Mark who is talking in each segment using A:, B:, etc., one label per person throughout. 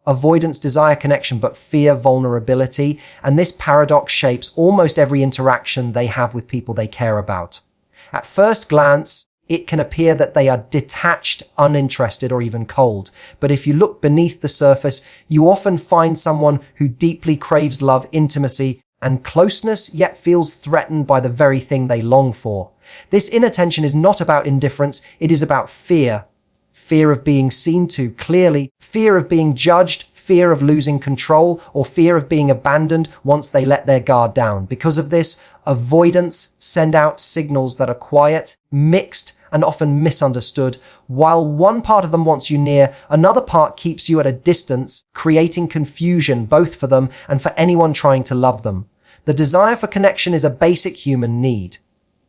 A: Avoidants desire connection but fear vulnerability, and this paradox shapes almost every interaction they have with people they care about. At first glance, it can appear that they are detached, uninterested, or even cold. But if you look beneath the surface, you often find someone who deeply craves love, intimacy, and closeness, yet feels threatened by the very thing they long for. This inattention is not about indifference, it is about fear. Fear of being seen too clearly, fear of being judged, fear of losing control, or fear of being abandoned once they let their guard down. Because of this, avoidants send out signals that are quiet, mixed, and often misunderstood. While one part of them wants you near, another part keeps you at a distance, creating confusion both for them and for anyone trying to love them. The desire for connection is a basic human need.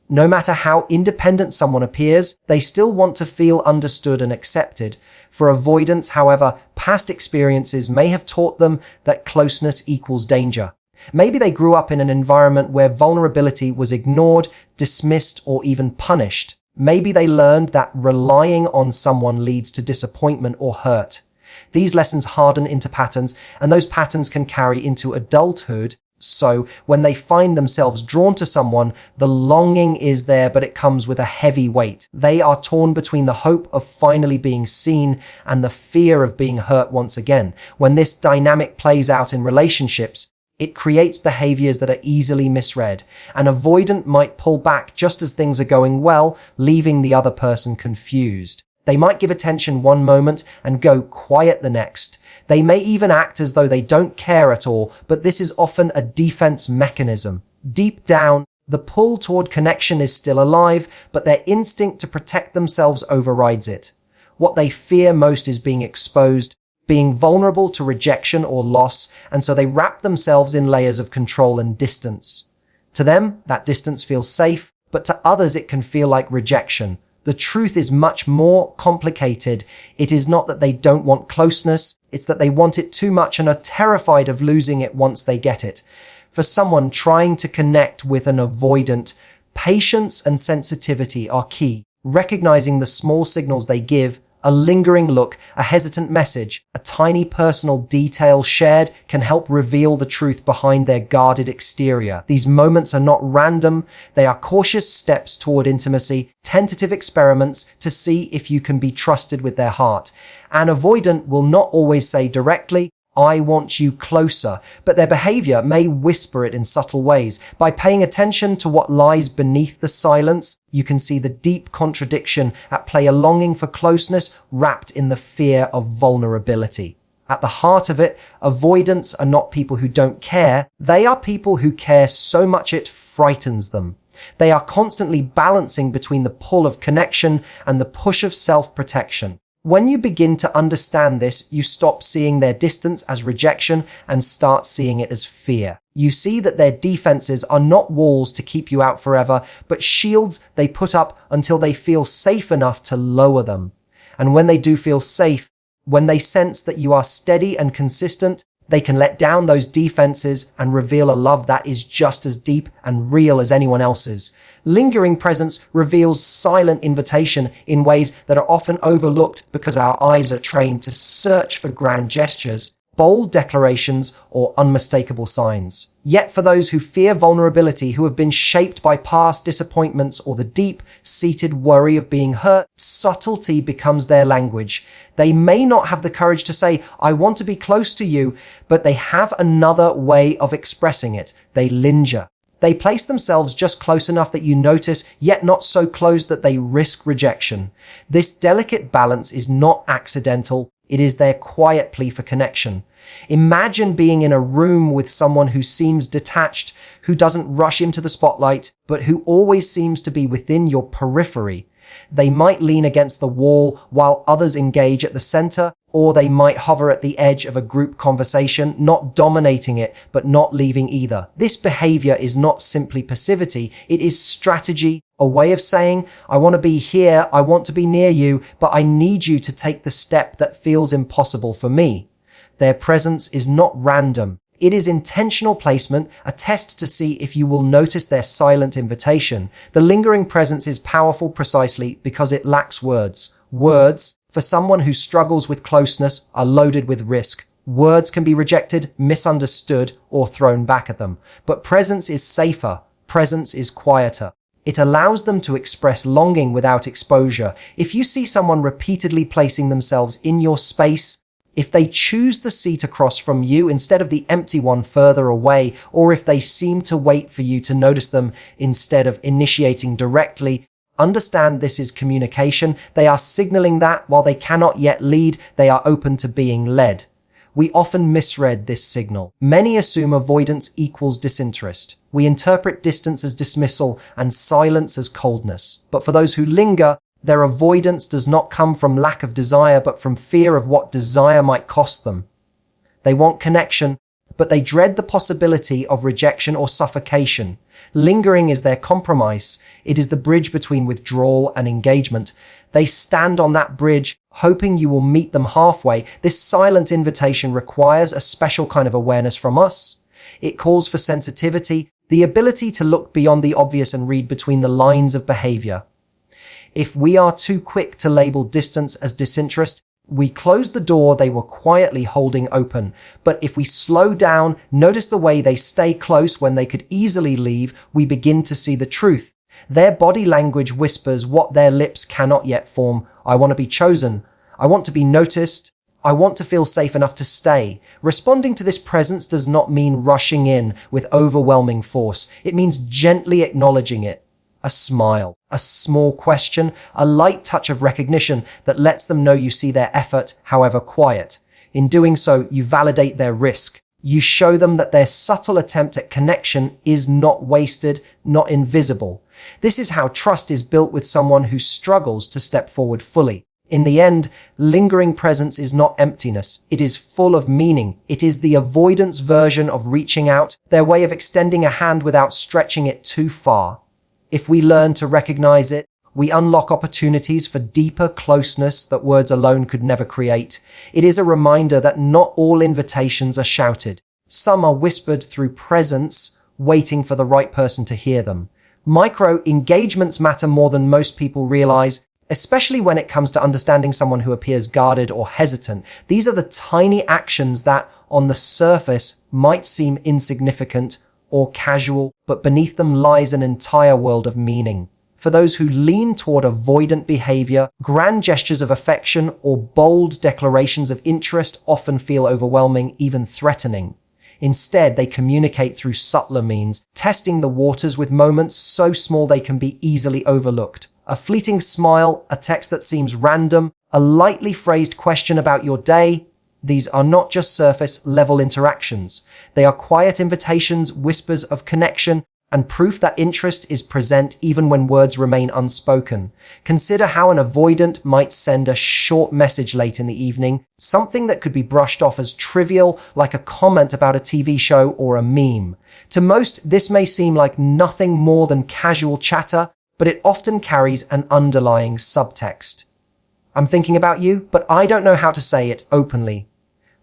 A: No matter how independent someone appears, they still want to feel understood and accepted. For avoidants, however, past experiences may have taught them that closeness equals danger. Maybe they grew up in an environment where vulnerability was ignored, dismissed, or even punished. Maybe they learned that relying on someone leads to disappointment or hurt. These lessons harden into patterns, and those patterns can carry into adulthood. So, when they find themselves drawn to someone, the longing is there, but it comes with a heavy weight. They are torn between the hope of finally being seen and the fear of being hurt once again. When this dynamic plays out in relationships, it creates behaviors that are easily misread. An avoidant might pull back just as things are going well, leaving the other person confused. They might give attention one moment and go quiet the next. They may even act as though they don't care at all, but this is often a defense mechanism. Deep down, the pull toward connection is still alive, but their instinct to protect themselves overrides it. What they fear most is being exposed, being vulnerable to rejection or loss, and so they wrap themselves in layers of control and distance. To them, that distance feels safe, but to others it can feel like rejection. The truth is much more complicated. It is not that they don't want closeness, it's that they want it too much and are terrified of losing it once they get it. For someone trying to connect with an avoidant, patience and sensitivity are key. Recognizing the small signals they give, a lingering look, a hesitant message, a tiny personal detail shared can help reveal the truth behind their guarded exterior. These moments are not random, they are cautious steps toward intimacy, tentative experiments to see if you can be trusted with their heart. An avoidant will not always say directly, "I want you closer," but their behavior may whisper it in subtle ways. By paying attention to what lies beneath the silence, you can see the deep contradiction at play, a longing for closeness wrapped in the fear of vulnerability. At the heart of it, avoidants are not people who don't care. They are people who care so much it frightens them. They are constantly balancing between the pull of connection and the push of self-protection. When you begin to understand this, you stop seeing their distance as rejection and start seeing it as fear. You see that their defenses are not walls to keep you out forever, but shields they put up until they feel safe enough to lower them. And when they do feel safe, when they sense that you are steady and consistent, they can let down those defenses and reveal a love that is just as deep and real as anyone else's. Lingering presence reveals silent invitation in ways that are often overlooked because our eyes are trained to search for grand gestures, bold declarations, or unmistakable signs. Yet for those who fear vulnerability, who have been shaped by past disappointments or the deep-seated worry of being hurt, subtlety becomes their language. They may not have the courage to say, "I want to be close to you," but they have another way of expressing it. They linger. They place themselves just close enough that you notice, yet not so close that they risk rejection. This delicate balance is not accidental. It is their quiet plea for connection. Imagine being in a room with someone who seems detached, who doesn't rush into the spotlight, but who always seems to be within your periphery. They might lean against the wall while others engage at the center, or they might hover at the edge of a group conversation, not dominating it, but not leaving either. This behavior is not simply passivity, it is strategy, a way of saying, "I want to be here, I want to be near you, but I need you to take the step that feels impossible for me." Their presence is not random. It is intentional placement, a test to see if you will notice their silent invitation. The lingering presence is powerful precisely because it lacks words. Words, for someone who struggles with closeness, are loaded with risk. Words can be rejected, misunderstood, or thrown back at them. But presence is safer. Presence is quieter. It allows them to express longing without exposure. If you see someone repeatedly placing themselves in your space, if they choose the seat across from you instead of the empty one further away, or if they seem to wait for you to notice them instead of initiating directly, understand this is communication. They are signaling that while they cannot yet lead, they are open to being led. We often misread this signal. Many assume avoidance equals disinterest. We interpret distance as dismissal and silence as coldness. But for those who linger, their avoidance does not come from lack of desire, but from fear of what desire might cost them. They want connection, but they dread the possibility of rejection or suffocation. Lingering is their compromise. It is the bridge between withdrawal and engagement. They stand on that bridge, hoping you will meet them halfway. This silent invitation requires a special kind of awareness from us. It calls for sensitivity, the ability to look beyond the obvious and read between the lines of behavior. If we are too quick to label distance as disinterest, we close the door they were quietly holding open. But if we slow down, notice the way they stay close when they could easily leave, we begin to see the truth. Their body language whispers what their lips cannot yet form. I want to be chosen. I want to be noticed. I want to feel safe enough to stay. Responding to this presence does not mean rushing in with overwhelming force. It means gently acknowledging it. A smile, a small question, a light touch of recognition that lets them know you see their effort, however quiet. In doing so, you validate their risk. You show them that their subtle attempt at connection is not wasted, not invisible. This is how trust is built with someone who struggles to step forward fully. In the end, lingering presence is not emptiness. It is full of meaning. It is the avoidance version of reaching out, their way of extending a hand without stretching it too far. If we learn to recognize it, we unlock opportunities for deeper closeness that words alone could never create. It is a reminder that not all invitations are shouted. Some are whispered through presence, waiting for the right person to hear them. Micro engagements matter more than most people realize, especially when it comes to understanding someone who appears guarded or hesitant. These are the tiny actions that, on the surface, might seem insignificant or casual, but beneath them lies an entire world of meaning. For those who lean toward avoidant behavior, grand gestures of affection or bold declarations of interest often feel overwhelming, even threatening. Instead, they communicate through subtler means, testing the waters with moments so small they can be easily overlooked. A fleeting smile, a text that seems random, a lightly phrased question about your day. These are not just surface-level interactions. They are quiet invitations, whispers of connection, and proof that interest is present even when words remain unspoken. Consider how an avoidant might send a short message late in the evening, something that could be brushed off as trivial, like a comment about a TV show or a meme. To most, this may seem like nothing more than casual chatter, but it often carries an underlying subtext. I'm thinking about you, but I don't know how to say it openly.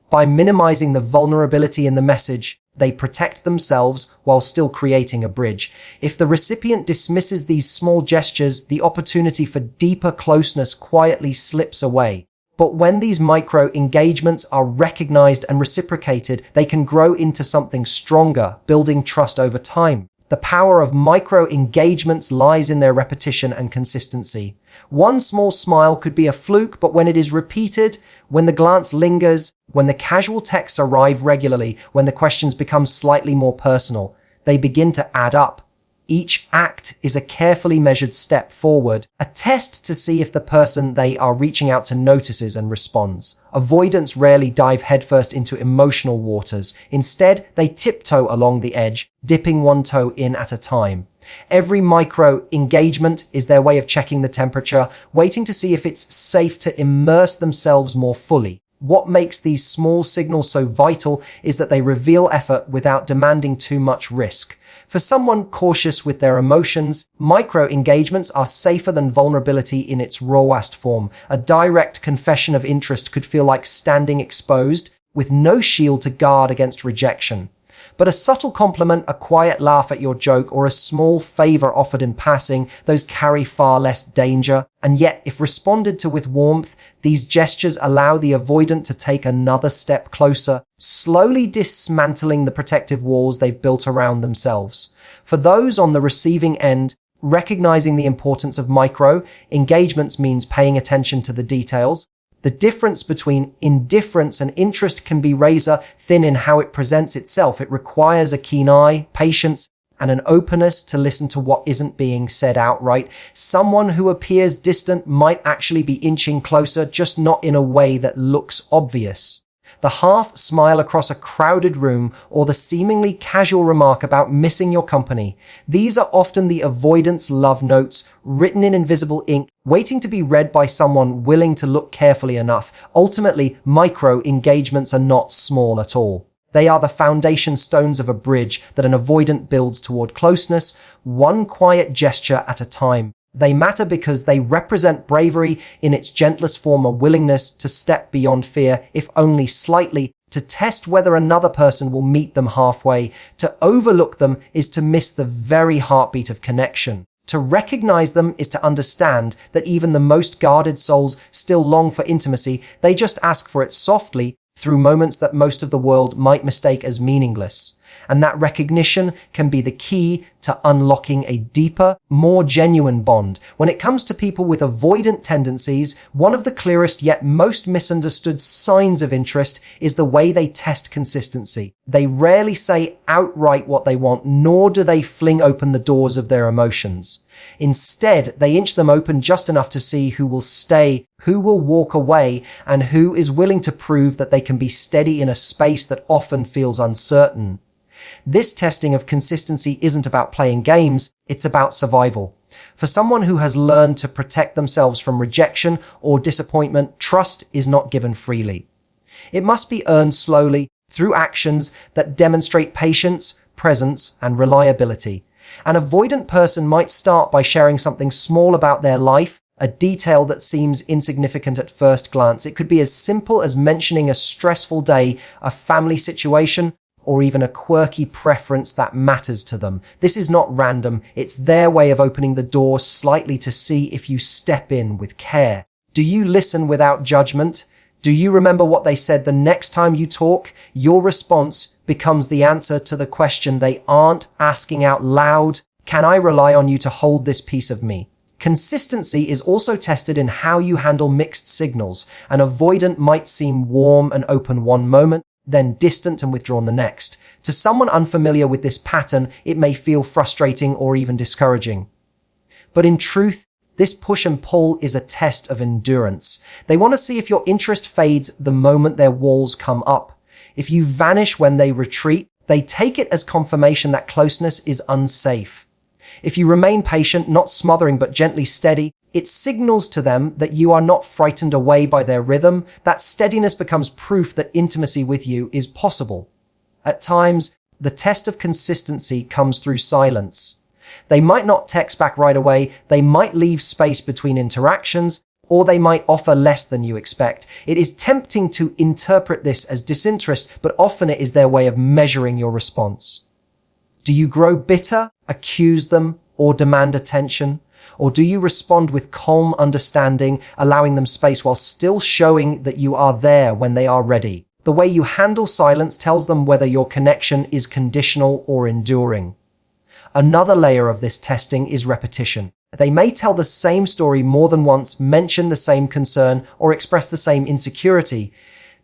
A: By minimizing the vulnerability in the message, they protect themselves while still creating a bridge. If the recipient dismisses these small gestures, the opportunity for deeper closeness quietly slips away. But when these micro engagements are recognized and reciprocated, they can grow into something stronger, building trust over time. The power of micro engagements lies in their repetition and consistency. One small smile could be a fluke, but when it is repeated, when the glance lingers, when the casual texts arrive regularly, when the questions become slightly more personal, they begin to add up. Each act is a carefully measured step forward, a test to see if the person they are reaching out to notices and responds. Avoidants rarely dive headfirst into emotional waters. Instead, they tiptoe along the edge, dipping one toe in at a time. Every micro engagement is their way of checking the temperature, waiting to see if it's safe to immerse themselves more fully. What makes these small signals so vital is that they reveal effort without demanding too much risk. For someone cautious with their emotions, micro engagements are safer than vulnerability in its rawest form. A direct confession of interest could feel like standing exposed, with no shield to guard against rejection. But a subtle compliment, a quiet laugh at your joke, or a small favor offered in passing, those carry far less danger. And yet, if responded to with warmth, these gestures allow the avoidant to take another step closer, slowly dismantling the protective walls they've built around themselves. For those on the receiving end, recognizing the importance of micro engagements means paying attention to the details. The difference between indifference and interest can be razor thin in how it presents itself. It requires a keen eye, patience, and an openness to listen to what isn't being said outright. Someone who appears distant might actually be inching closer, just not in a way that looks obvious. The half smile across a crowded room, or the seemingly casual remark about missing your company. These are often the avoidance love notes, written in invisible ink, waiting to be read by someone willing to look carefully enough. Ultimately, micro engagements are not small at all. They are the foundation stones of a bridge that an avoidant builds toward closeness, one quiet gesture at a time. They matter because they represent bravery in its gentlest form, a willingness to step beyond fear, if only slightly, to test whether another person will meet them halfway. To overlook them is to miss the very heartbeat of connection. To recognize them is to understand that even the most guarded souls still long for intimacy. They just ask for it softly, through moments that most of the world might mistake as meaningless. And that recognition can be the key to unlocking a deeper, more genuine bond. When it comes to people with avoidant tendencies, one of the clearest yet most misunderstood signs of interest is the way they test consistency. They rarely say outright what they want, nor do they fling open the doors of their emotions. Instead, they inch them open just enough to see who will stay, who will walk away, and who is willing to prove that they can be steady in a space that often feels uncertain. This testing of consistency isn't about playing games, it's about survival. For someone who has learned to protect themselves from rejection or disappointment, trust is not given freely. It must be earned slowly through actions that demonstrate patience, presence, and reliability. An avoidant person might start by sharing something small about their life, a detail that seems insignificant at first glance. It could be as simple as mentioning a stressful day, a family situation, or even a quirky preference that matters to them. This is not random. It's their way of opening the door slightly to see if you step in with care. Do you listen without judgment? Do you remember what they said the next time you talk? Your response becomes the answer to the question they aren't asking out loud. Can I rely on you to hold this piece of me? Consistency is also tested in how you handle mixed signals. An avoidant might seem warm and open one moment, then distant and withdrawn the next. To someone unfamiliar with this pattern, it may feel frustrating or even discouraging. But in truth, this push and pull is a test of endurance. They want to see if your interest fades the moment their walls come up. If you vanish when they retreat, they take it as confirmation that closeness is unsafe. If you remain patient, not smothering but gently steady, it signals to them that you are not frightened away by their rhythm. That steadiness becomes proof that intimacy with you is possible. At times, the test of consistency comes through silence. They might not text back right away, they might leave space between interactions, or they might offer less than you expect. It is tempting to interpret this as disinterest, but often it is their way of measuring your response. Do you grow bitter, accuse them, or demand attention? Or do you respond with calm understanding, allowing them space while still showing that you are there when they are ready? The way you handle silence tells them whether your connection is conditional or enduring. Another layer of this testing is repetition. They may tell the same story more than once, mention the same concern, or express the same insecurity.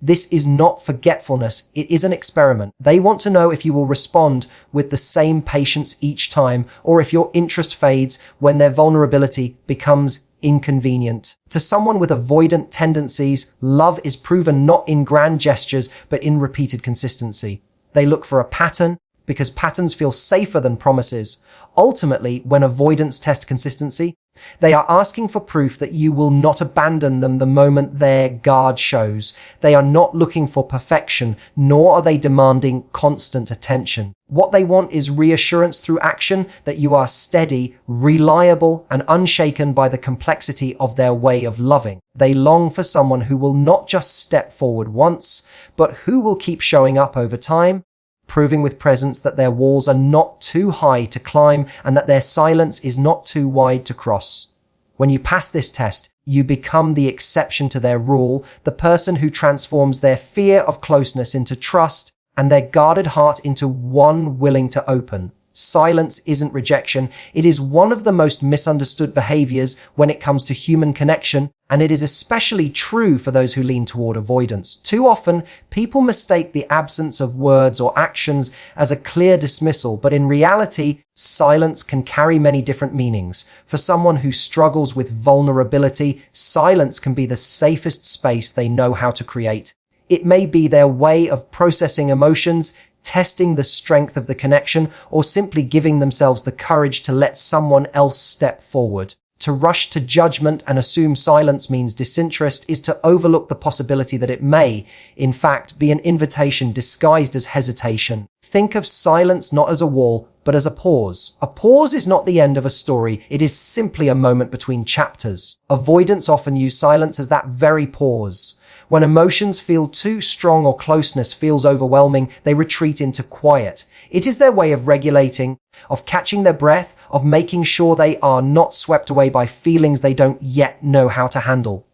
A: This is not forgetfulness, it is an experiment. They want to know if you will respond with the same patience each time, or if your interest fades when their vulnerability becomes inconvenient. To someone with avoidant tendencies, love is proven not in grand gestures, but in repeated consistency. They look for a pattern, because patterns feel safer than promises. Ultimately, when avoidants test consistency, they are asking for proof that you will not abandon them the moment their guard shows. They are not looking for perfection, nor are they demanding constant attention. What they want is reassurance through action that you are steady, reliable, and unshaken by the complexity of their way of loving. They long for someone who will not just step forward once, but who will keep showing up over time. proving with presence that their walls are not too high to climb and that their silence is not too wide to cross. When you pass this test, you become the exception to their rule, the person who transforms their fear of closeness into trust and their guarded heart into one willing to open. Silence isn't rejection. It is one of the most misunderstood behaviors when it comes to human connection, and it is especially true for those who lean toward avoidance. Too often, people mistake the absence of words or actions as a clear dismissal, but in reality, silence can carry many different meanings. For someone who struggles with vulnerability, silence can be the safest space they know how to create. It may be their way of processing emotions, testing the strength of the connection, or simply giving themselves the courage to let someone else step forward. To rush to judgment and assume silence means disinterest is to overlook the possibility that it may, in fact, be an invitation disguised as hesitation. Think of silence not as a wall, but as a pause. A pause is not the end of a story, it is simply a moment between chapters. Avoidants often use silence as that very pause. When emotions feel too strong or closeness feels overwhelming, they retreat into quiet. It is their way of regulating, of catching their breath, of making sure they are not swept away by feelings they don't yet know how to handle.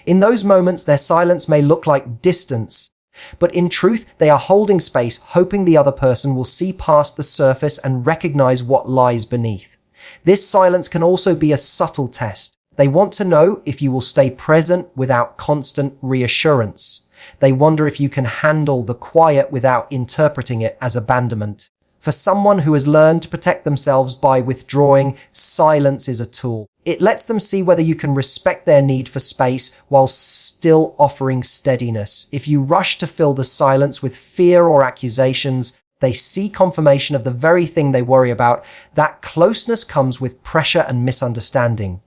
A: In those moments, their silence may look like distance, but in truth, they are holding space, hoping the other person will see past the surface and recognize what lies beneath. This silence can also be a subtle test. They want to know if you will stay present without constant reassurance. They wonder if you can handle the quiet without interpreting it as abandonment. For someone who has learned to protect themselves by withdrawing, silence is a tool. It lets them see whether you can respect their need for space while still offering steadiness. If you rush to fill the silence with fear or accusations, they see confirmation of the very thing they worry about. That closeness comes with pressure and misunderstanding.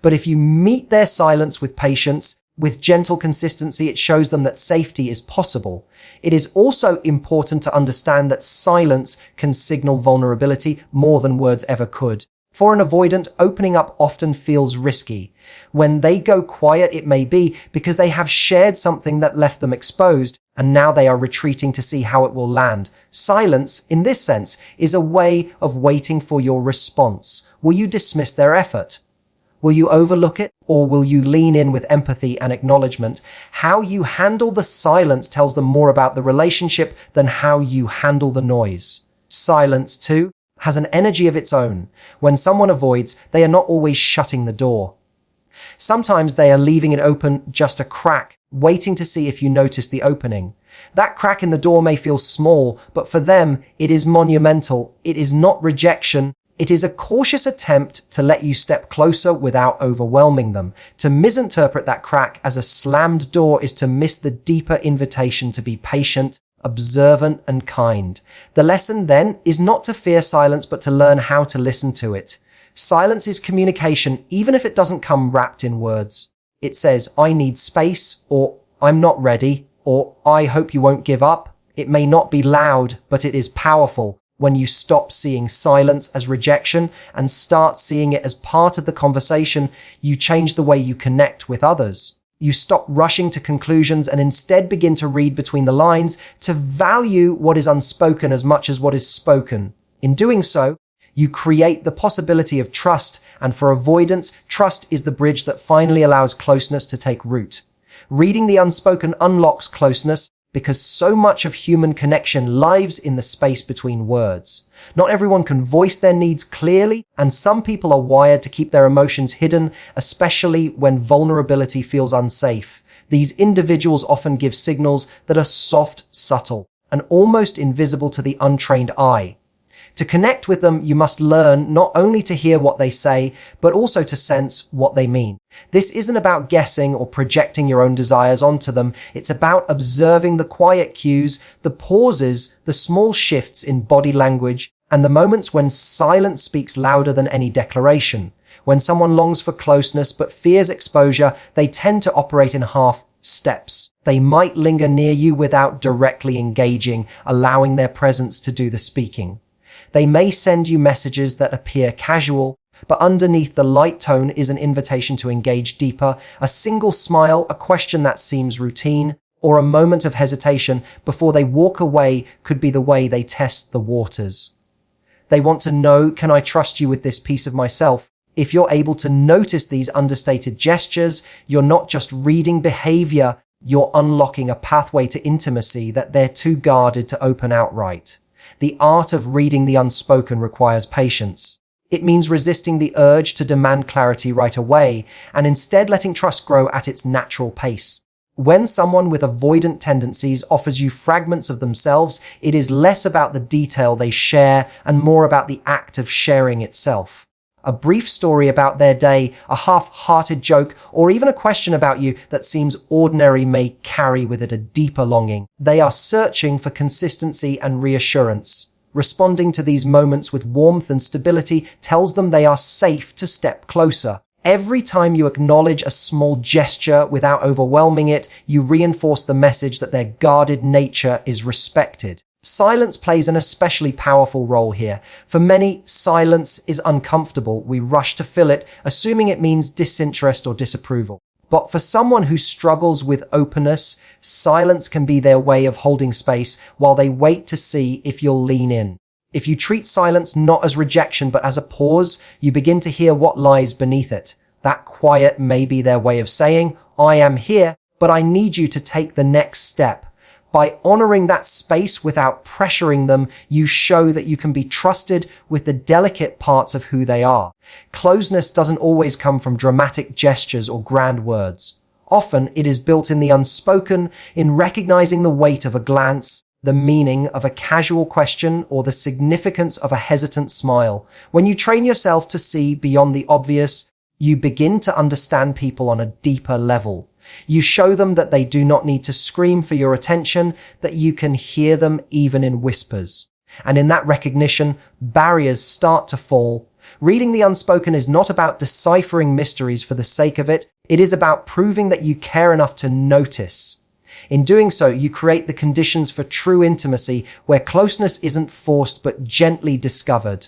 A: But if you meet their silence with patience, with gentle consistency, it shows them that safety is possible. It is also important to understand that silence can signal vulnerability more than words ever could. For an avoidant, opening up often feels risky. When they go quiet, it may be because they have shared something that left them exposed, and now they are retreating to see how it will land. Silence, in this sense, is a way of waiting for your response. Will you dismiss their effort? Will you overlook it, or will you lean in with empathy and acknowledgement? How you handle the silence tells them more about the relationship than how you handle the noise. Silence, too, has an energy of its own. When someone avoids, they are not always shutting the door. Sometimes they are leaving it open, just a crack, waiting to see if you notice the opening. That crack in the door may feel small, but for them, it is monumental. It is not rejection. It is a cautious attempt to let you step closer without overwhelming them. To misinterpret that crack as a slammed door is to miss the deeper invitation to be patient, observant, and kind. The lesson then is not to fear silence, but to learn how to listen to it. Silence is communication, even if it doesn't come wrapped in words. It says, I need space, or I'm not ready, or I hope you won't give up. It may not be loud, but it is powerful. When you stop seeing silence as rejection and start seeing it as part of the conversation, you change the way you connect with others. You stop rushing to conclusions and instead begin to read between the lines, to value what is unspoken as much as what is spoken. In doing so, you create the possibility of trust, and for avoidance, trust is the bridge that finally allows closeness to take root. Reading the unspoken unlocks closeness, because so much of human connection lives in the space between words. Not everyone can voice their needs clearly, and some people are wired to keep their emotions hidden, especially when vulnerability feels unsafe. These individuals often give signals that are soft, subtle, and almost invisible to the untrained eye. To connect with them, you must learn not only to hear what they say, but also to sense what they mean. This isn't about guessing or projecting your own desires onto them. It's about observing the quiet cues, the pauses, the small shifts in body language, and the moments when silence speaks louder than any declaration. When someone longs for closeness but fears exposure, they tend to operate in half steps. They might linger near you without directly engaging, allowing their presence to do the speaking. They may send you messages that appear casual, but underneath the light tone is an invitation to engage deeper, a single smile, a question that seems routine, or a moment of hesitation before they walk away could be the way they test the waters. They want to know, can I trust you with this piece of myself? If you're able to notice these understated gestures, you're not just reading behavior, you're unlocking a pathway to intimacy that they're too guarded to open outright. The art of reading the unspoken requires patience. It means resisting the urge to demand clarity right away, and instead letting trust grow at its natural pace. When someone with avoidant tendencies offers you fragments of themselves, it is less about the detail they share and more about the act of sharing itself. A brief story about their day, a half-hearted joke, or even a question about you that seems ordinary may carry with it a deeper longing. They are searching for consistency and reassurance. Responding to these moments with warmth and stability tells them they are safe to step closer. Every time you acknowledge a small gesture without overwhelming it, you reinforce the message that their guarded nature is respected. Silence plays an especially powerful role here. For many, silence is uncomfortable. We rush to fill it, assuming it means disinterest or disapproval. But for someone who struggles with openness, silence can be their way of holding space while they wait to see if you'll lean in. If you treat silence not as rejection but as a pause, you begin to hear what lies beneath it. That quiet may be their way of saying, I am here, but I need you to take the next step. By honoring that space without pressuring them, you show that you can be trusted with the delicate parts of who they are. Closeness doesn't always come from dramatic gestures or grand words. Often it is built in the unspoken, in recognizing the weight of a glance, the meaning of a casual question, or the significance of a hesitant smile. When you train yourself to see beyond the obvious, you begin to understand people on a deeper level. You show them that they do not need to scream for your attention, that you can hear them even in whispers. And in that recognition, barriers start to fall. Reading the unspoken is not about deciphering mysteries for the sake of it. It is about proving that you care enough to notice. In doing so, you create the conditions for true intimacy where closeness isn't forced but gently discovered.